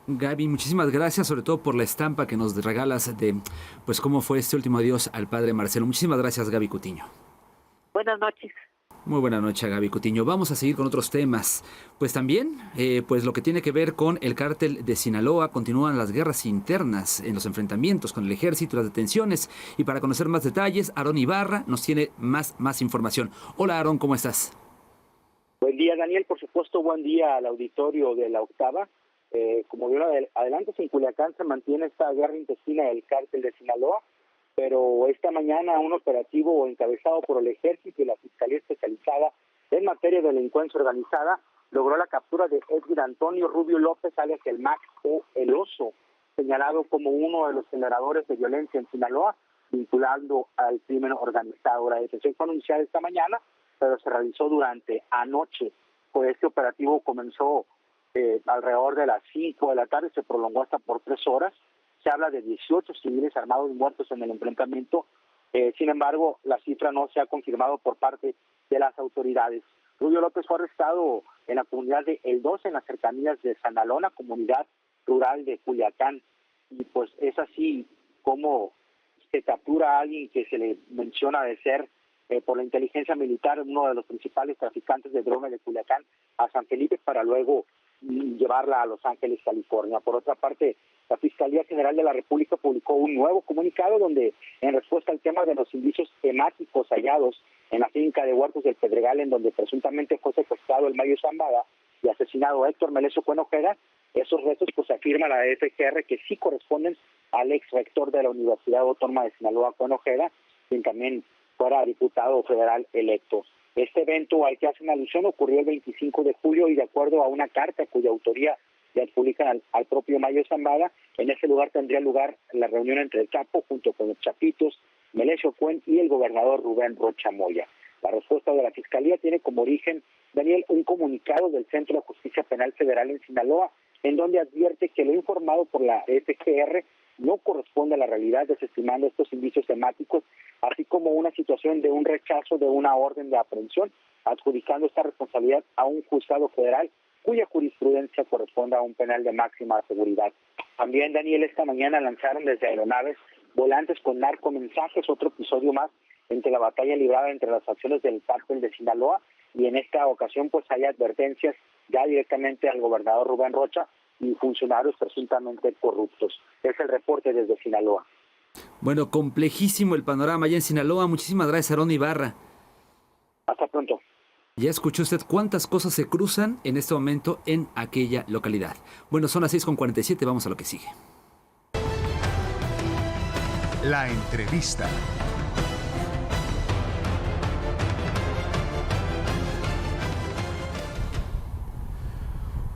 Gaby, muchísimas gracias, sobre todo por la estampa que nos regalas de pues cómo fue este último adiós al padre Marcelo. Muchísimas gracias, Gaby Cutiño. Buenas noches. Muy buena noche, Gaby Cutiño. Vamos a seguir con otros temas. Pues también, pues lo que tiene que ver con el cártel de Sinaloa, continúan las guerras internas en los enfrentamientos con el ejército y las detenciones. Y para conocer más detalles, Aarón Ibarra nos tiene más información. Hola, Aarón, ¿cómo estás? Buen día, Daniel. Por supuesto, buen día al auditorio de La Octava. Como bien adelantas, en Culiacán se mantiene esta guerra intestina del cártel de Sinaloa, pero esta mañana un operativo encabezado por el Ejército y la Fiscalía Especializada en materia de delincuencia organizada logró la captura de Edwin Antonio Rubio López, alias el Max o el Oso, señalado como uno de los generadores de violencia en Sinaloa, vinculando al crimen organizado. La detención fue anunciada esta mañana, pero se realizó durante anoche. Pues este operativo comenzó alrededor de las 5 de la tarde, se prolongó hasta por 3 horas. Se habla de 18 civiles armados muertos en el enfrentamiento. Sin embargo, la cifra no se ha confirmado por parte de las autoridades. Rubio López fue arrestado en la comunidad de El 2, en las cercanías de San Alona, comunidad rural de Culiacán. Y pues es así como se captura a alguien que se le menciona de ser, por la inteligencia militar, uno de los principales traficantes de droga de Culiacán a San Felipe, para luego llevarla a Los Ángeles, California. Por otra parte, la Fiscalía General de la República publicó un nuevo comunicado donde, en respuesta al tema de los indicios hemáticos hallados en la finca de Huertos del Pedregal, en donde presuntamente fue secuestrado el Mayo Zambada y asesinado Héctor Melesio Cuen Ojeda, esos restos pues afirma la FGR que sí corresponden al ex rector de la Universidad Autónoma de Sinaloa, Cuen Ojeda, quien también fuera diputado federal electo. Este evento al que hacen alusión ocurrió el 25 de julio y de acuerdo a una carta cuya autoría le adjudican al propio Mayo Zambada, en ese lugar tendría lugar la reunión entre el Chapo junto con los Chapitos, Melesio Cuen y el gobernador Rubén Rocha Moya. La respuesta de la Fiscalía tiene como origen, Daniel, un comunicado del Centro de Justicia Penal Federal en Sinaloa, en donde advierte que lo informado por la FGR no corresponde a la realidad, desestimando estos indicios temáticos, así como una situación de un rechazo de una orden de aprehensión, adjudicando esta responsabilidad a un juzgado federal cuya jurisprudencia corresponde a un penal de máxima seguridad. También, Daniel, esta mañana lanzaron desde aeronaves volantes con narcomensajes, otro episodio más entre la batalla librada entre las facciones del cártel de Sinaloa, y en esta ocasión pues hay advertencias ya directamente al gobernador Rubén Rocha y funcionarios presuntamente corruptos. Es el reporte desde Sinaloa. Bueno, complejísimo el panorama allá en Sinaloa. Muchísimas gracias, Aarón Ibarra. Hasta pronto. Ya escuchó usted cuántas cosas se cruzan en este momento en aquella localidad. Bueno, son las 6:47, vamos a lo que sigue. La entrevista.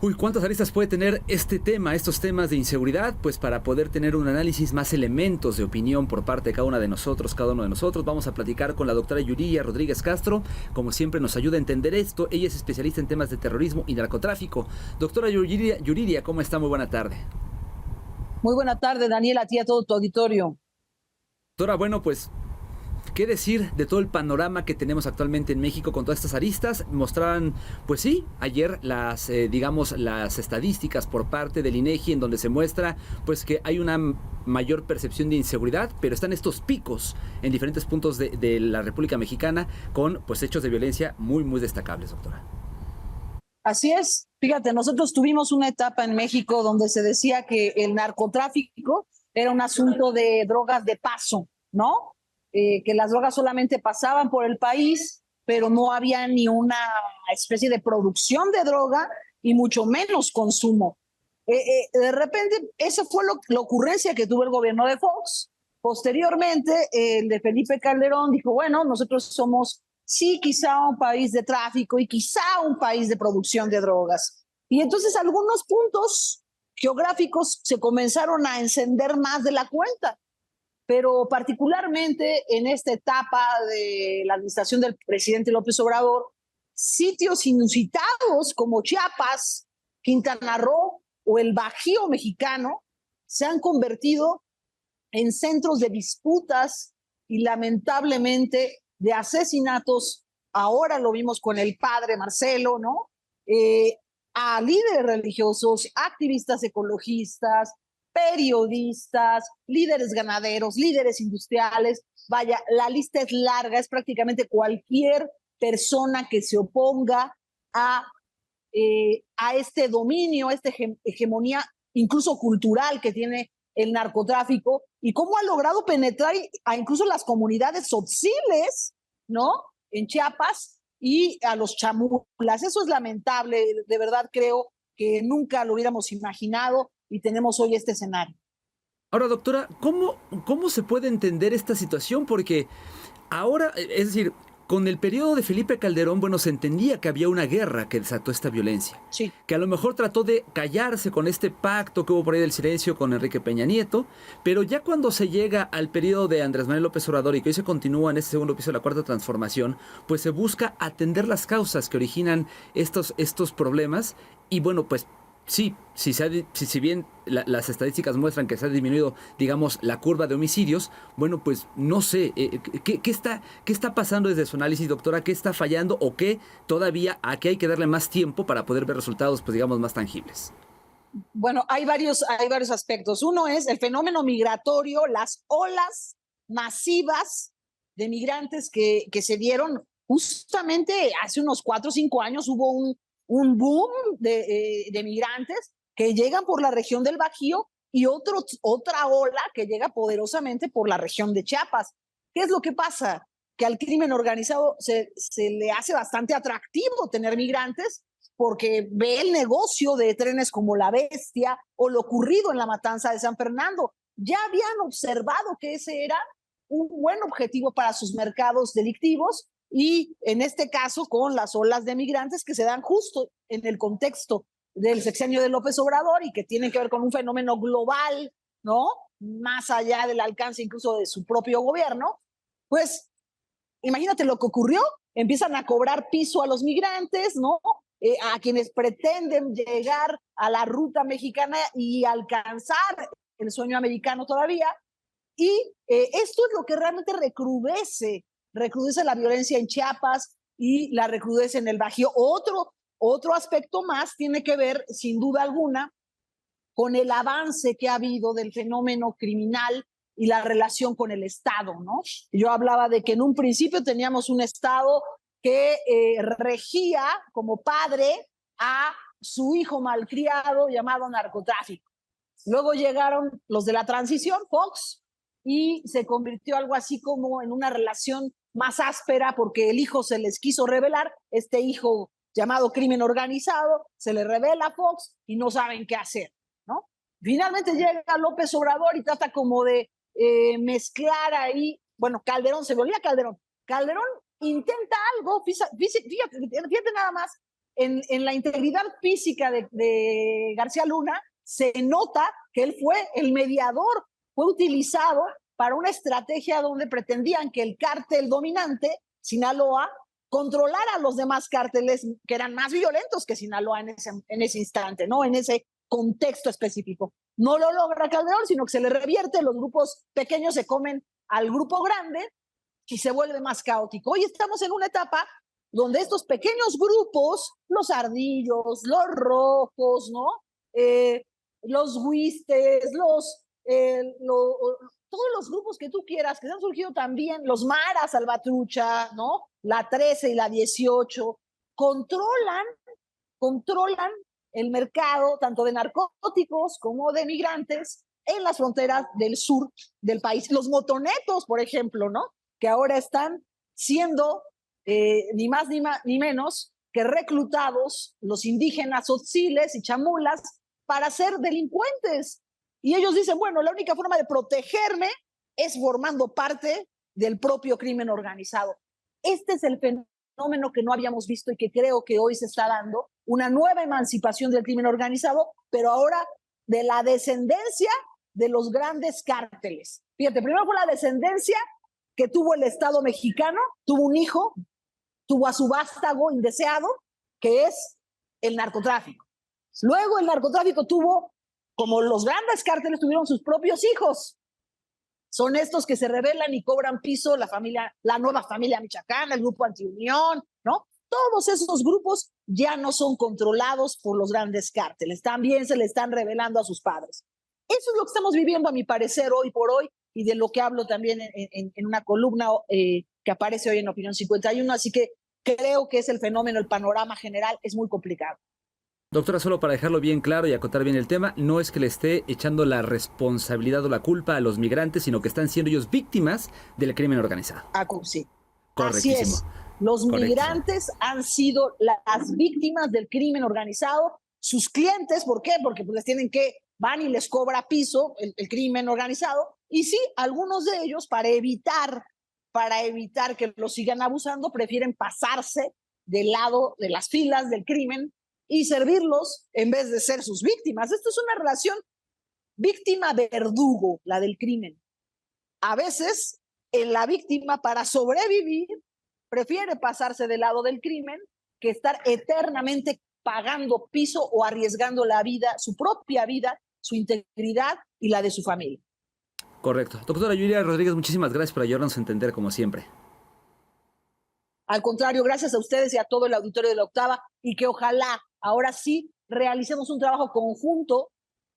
Uy, ¿cuántas aristas puede tener este tema, estos temas de inseguridad? Pues para poder tener un análisis, más elementos de opinión por parte de cada uno de nosotros, vamos a platicar con la doctora Yuridia Rodríguez Castro. Como siempre nos ayuda a entender esto. Ella es especialista en temas de terrorismo y narcotráfico. Doctora Yuridia, ¿cómo está? Muy buena tarde. Muy buena tarde, Daniel, a ti y a todo tu auditorio. Doctora, bueno, pues ¿qué decir de todo el panorama que tenemos actualmente en México con todas estas aristas? Mostraban, pues sí, ayer las estadísticas por parte del INEGI, en donde se muestra pues que hay una mayor percepción de inseguridad, pero están estos picos en diferentes puntos de la República Mexicana con pues hechos de violencia muy, muy destacables, doctora. Así es. Fíjate, nosotros tuvimos una etapa en México donde se decía que el narcotráfico era un asunto de drogas de paso, ¿no? Que las drogas solamente pasaban por el país, pero no había ni una especie de producción de droga y mucho menos consumo. De repente, esa fue la ocurrencia que tuvo el gobierno de Fox. Posteriormente, el de Felipe Calderón dijo, bueno, nosotros somos, sí, quizá un país de tráfico y quizá un país de producción de drogas. Y entonces algunos puntos geográficos se comenzaron a encender más de la cuenta, pero particularmente en esta etapa de la administración del presidente López Obrador, sitios inusitados como Chiapas, Quintana Roo o el Bajío mexicano se han convertido en centros de disputas y lamentablemente de asesinatos. Ahora lo vimos con el padre Marcelo, ¿no? A líderes religiosos, activistas ecologistas, periodistas, líderes ganaderos, líderes industriales. Vaya, la lista es larga, es prácticamente cualquier persona que se oponga a este dominio, a esta hegemonía, incluso cultural, que tiene el narcotráfico, y cómo ha logrado penetrar a incluso las comunidades tzotziles, ¿no? En Chiapas, y a los chamulas. Eso es lamentable, de verdad creo que nunca lo hubiéramos imaginado y tenemos hoy este escenario. Ahora, doctora, ¿cómo se puede entender esta situación? Porque ahora, es decir, con el periodo de Felipe Calderón, bueno, se entendía que había una guerra que desató esta violencia. Sí. Que a lo mejor trató de callarse con este pacto que hubo por ahí del silencio con Enrique Peña Nieto, pero ya cuando se llega al periodo de Andrés Manuel López Obrador y que hoy se continúa en este segundo piso de la Cuarta Transformación, pues se busca atender las causas que originan estos problemas y bueno, pues sí, si bien las estadísticas muestran que se ha disminuido, digamos, la curva de homicidios, bueno, pues no sé, ¿qué está pasando desde su análisis, doctora? ¿Qué está fallando o qué todavía a qué hay que darle más tiempo para poder ver resultados, pues digamos, más tangibles? Bueno, hay varios aspectos. Uno es el fenómeno migratorio, las olas masivas de migrantes que se dieron justamente hace unos 4 o 5 años. Hubo un boom de migrantes que llegan por la región del Bajío y otra ola que llega poderosamente por la región de Chiapas. ¿Qué es lo que pasa? Que al crimen organizado se le hace bastante atractivo tener migrantes porque ve el negocio de trenes como La Bestia o lo ocurrido en la matanza de San Fernando. Ya habían observado que ese era un buen objetivo para sus mercados delictivos, y en este caso con las olas de migrantes que se dan justo en el contexto del sexenio de López Obrador y que tienen que ver con un fenómeno global, ¿no? Más allá del alcance incluso de su propio gobierno, pues imagínate lo que ocurrió. Empiezan a cobrar piso a los migrantes, ¿no? A quienes pretenden llegar a la ruta mexicana y alcanzar el sueño americano todavía, y esto es lo que realmente recrudece la violencia en Chiapas y la recrudece en el Bajío. Otro aspecto más tiene que ver, sin duda alguna, con el avance que ha habido del fenómeno criminal y la relación con el Estado, ¿no? Yo hablaba de que en un principio teníamos un Estado que regía como padre a su hijo malcriado llamado narcotráfico. Luego llegaron los de la transición, Fox, y se convirtió algo así como en una relación más áspera porque el hijo se les quiso revelar, este hijo llamado crimen organizado, se le revela a Fox y no saben qué hacer, ¿no? Finalmente llega López Obrador y trata como de mezclar ahí, bueno, Calderón, se volvía Calderón intenta algo, fíjate nada más, en la integridad física de García Luna, se nota que él fue el mediador, fue utilizado para una estrategia donde pretendían que el cártel dominante, Sinaloa, controlara a los demás cárteles que eran más violentos que Sinaloa en ese instante, ¿no? En ese contexto específico. No lo logra Calderón, sino que se le revierte, los grupos pequeños se comen al grupo grande y se vuelve más caótico. Hoy estamos en una etapa donde estos pequeños grupos, los ardillos, los rojos, ¿no? Los huistes, todos los grupos que tú quieras, que se han surgido también, los maras, Salvatrucha, ¿no? La 13 y la 18, controlan el mercado tanto de narcóticos como de migrantes en las fronteras del sur del país. Los motonetos, por ejemplo, ¿no? Que ahora están siendo ni más ni menos que reclutados los indígenas tzotziles y chamulas para ser delincuentes. Y ellos dicen, bueno, la única forma de protegerme es formando parte del propio crimen organizado. Este es el fenómeno que no habíamos visto y que creo que hoy se está dando, una nueva emancipación del crimen organizado, pero ahora de la descendencia de los grandes cárteles. Fíjate, primero fue la descendencia que tuvo el Estado mexicano, tuvo un hijo, tuvo a su vástago indeseado, que es el narcotráfico. Luego el narcotráfico tuvo, como los grandes cárteles tuvieron sus propios hijos. Son estos que se rebelan y cobran piso, la nueva familia michoacana, el grupo Antiunión, ¿no? Todos esos grupos ya no son controlados por los grandes cárteles, también se le están rebelando a sus padres. Eso es lo que estamos viviendo, a mi parecer, hoy por hoy, y de lo que hablo también en una columna que aparece hoy en Opinión 51, así que creo que es el fenómeno, el panorama general es muy complicado. Doctora, solo para dejarlo bien claro y acotar bien el tema, no es que le esté echando la responsabilidad o la culpa a los migrantes, sino que están siendo ellos víctimas del crimen organizado. Sí. Correctísimo. Así es. Los migrantes han sido las víctimas del crimen organizado. Sus clientes, ¿por qué? Porque pues van y les cobra piso el crimen organizado. Y sí, algunos de ellos, para evitar que los sigan abusando, prefieren pasarse del lado de las filas del crimen y servirlos en vez de ser sus víctimas. Esto es una relación víctima-verdugo, la del crimen. A veces, la víctima, para sobrevivir, prefiere pasarse del lado del crimen que estar eternamente pagando piso o arriesgando la vida, su propia vida, su integridad y la de su familia. Correcto. Doctora Yuridia Rodríguez, muchísimas gracias por ayudarnos a entender como siempre. Al contrario, gracias a ustedes y a todo el auditorio de La Octava, y que ojalá ahora sí realicemos un trabajo conjunto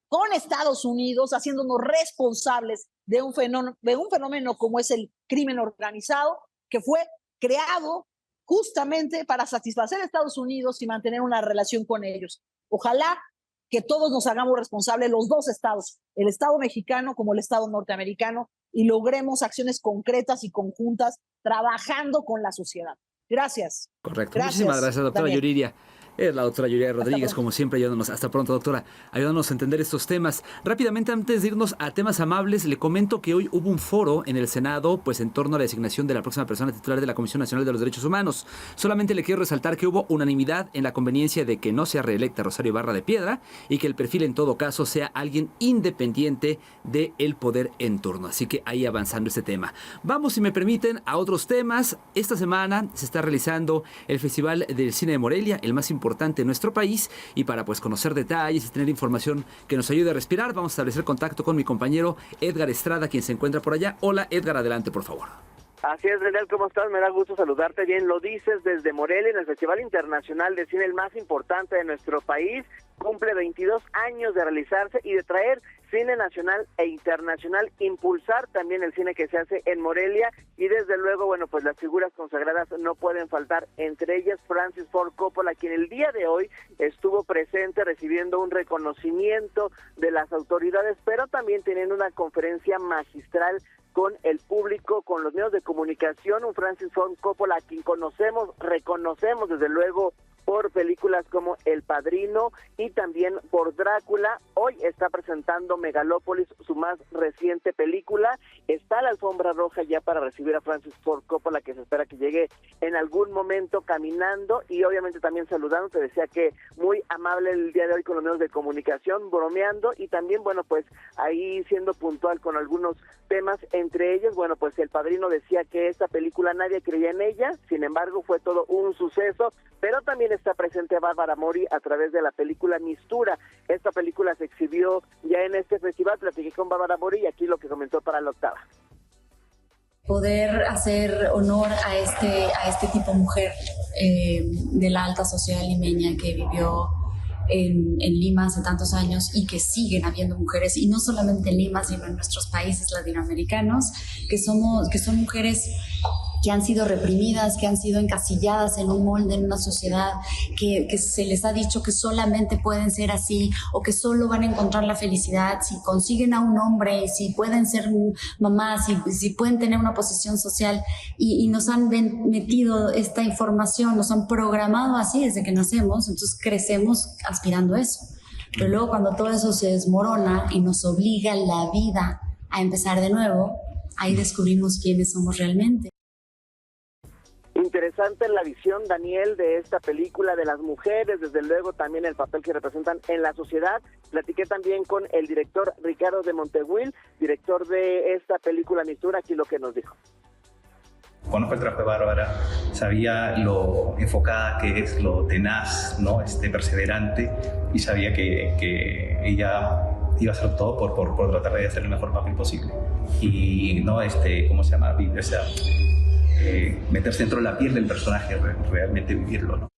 con Estados Unidos, haciéndonos responsables de un fenómeno como es el crimen organizado, que fue creado justamente para satisfacer a Estados Unidos y mantener una relación con ellos. Ojalá que todos nos hagamos responsables, los dos estados, el Estado mexicano como el Estado norteamericano, y logremos acciones concretas y conjuntas trabajando con la sociedad. Gracias. Correcto. Muchísimas gracias, doctora Daniel. Yuridia. Es la doctora Yuridia Rodríguez, como siempre, ayudándonos. Hasta pronto, doctora. Ayudándonos a entender estos temas. Rápidamente, antes de irnos a temas amables, le comento que hoy hubo un foro en el Senado, pues en torno a la designación de la próxima persona titular de la Comisión Nacional de los Derechos Humanos. Solamente le quiero resaltar que hubo unanimidad en la conveniencia de que no sea reelecta Rosario Ibarra de Piedra y que el perfil en todo caso sea alguien independiente del poder en turno. Así que ahí avanzando este tema. Vamos, si me permiten, a otros temas. Esta semana se está realizando el Festival del Cine de Morelia, el más importante en nuestro país, y para pues conocer detalles y tener información que nos ayude a respirar, vamos a establecer contacto con mi compañero Edgar Estrada, quien se encuentra por allá. Hola Edgar, adelante por favor. Así es, Daniel, ¿cómo estás? Me da gusto saludarte. Bien, lo dices, desde Morelia, en el Festival Internacional de Cine, el más importante de nuestro país, cumple 22 años de realizarse y de traer cine nacional e internacional, impulsar también el cine que se hace en Morelia, y desde luego, bueno, pues las figuras consagradas no pueden faltar, entre ellas Francis Ford Coppola, quien el día de hoy estuvo presente recibiendo un reconocimiento de las autoridades, pero también teniendo una conferencia magistral con el público, con los medios de comunicación. Un Francis Ford Coppola a quien reconocemos desde luego por películas como El Padrino y también por Drácula. Hoy está presentando Megalópolis, su más reciente película. Está la alfombra roja ya para recibir a Francis Ford Coppola, que se espera que llegue en algún momento caminando y obviamente también saludando. Te decía que muy amable el día de hoy con los medios de comunicación, bromeando y también, bueno, pues ahí siendo puntual con algunos temas, entre ellos, bueno, pues El Padrino decía que esta película nadie creía en ella, sin embargo fue todo un suceso, pero también está presente Bárbara Mori a través de la película Mistura. Esta película se exhibió ya en este festival, platiqué con Bárbara Mori y aquí lo que comentó para La Octava. Poder hacer honor a este tipo de mujer de la alta sociedad limeña que vivió en Lima hace tantos años y que siguen habiendo mujeres, y no solamente en Lima, sino en nuestros países latinoamericanos, que son mujeres que han sido reprimidas, que han sido encasilladas en un molde, en una sociedad que se les ha dicho que solamente pueden ser así o que solo van a encontrar la felicidad si consiguen a un hombre, si pueden ser mamás, si pueden tener una posición social, y nos han metido esta información, nos han programado así desde que nacemos, entonces crecemos aspirando a eso. Pero luego cuando todo eso se desmorona y nos obliga la vida a empezar de nuevo, ahí descubrimos quiénes somos realmente. Interesante la visión, Daniel, de esta película, de las mujeres, desde luego también el papel que representan en la sociedad. Platiqué también con el director Ricardo de Montehuil, director de esta película Mistura, aquí lo que nos dijo. Conozco el trabajo de Bárbara, sabía lo enfocada que es, lo tenaz, ¿no? Perseverante, y sabía que ella iba a hacer todo por tratar de hacer el mejor papel posible. Y no, ¿cómo se llama? O sea, meterse dentro de la piel del personaje, realmente vivirlo, ¿no?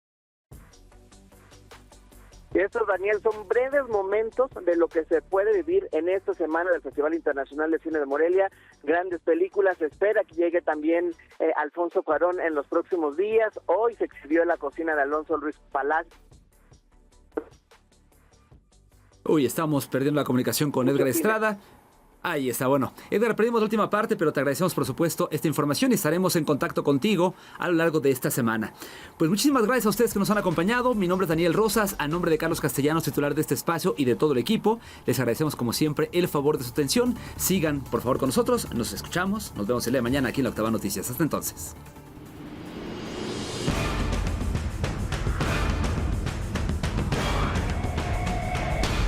Y estos, Daniel, son breves momentos de lo que se puede vivir en esta semana del Festival Internacional de Cine de Morelia. Grandes películas, se espera que llegue también Alfonso Cuarón en los próximos días. Hoy se exhibió La cocina de Alonso Ruiz Palacio. Uy, estamos perdiendo la comunicación con Edgar Estrada. Ahí está, bueno. Edgar, perdimos la última parte, pero te agradecemos por supuesto esta información y estaremos en contacto contigo a lo largo de esta semana. Pues muchísimas gracias a ustedes que nos han acompañado. Mi nombre es Daniel Rosas, a nombre de Carlos Castellanos, titular de este espacio y de todo el equipo. Les agradecemos como siempre el favor de su atención. Sigan por favor con nosotros, nos escuchamos, nos vemos el día de mañana aquí en La Octava Noticias. Hasta entonces.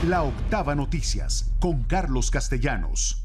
La Octava Noticias con Carlos Castellanos.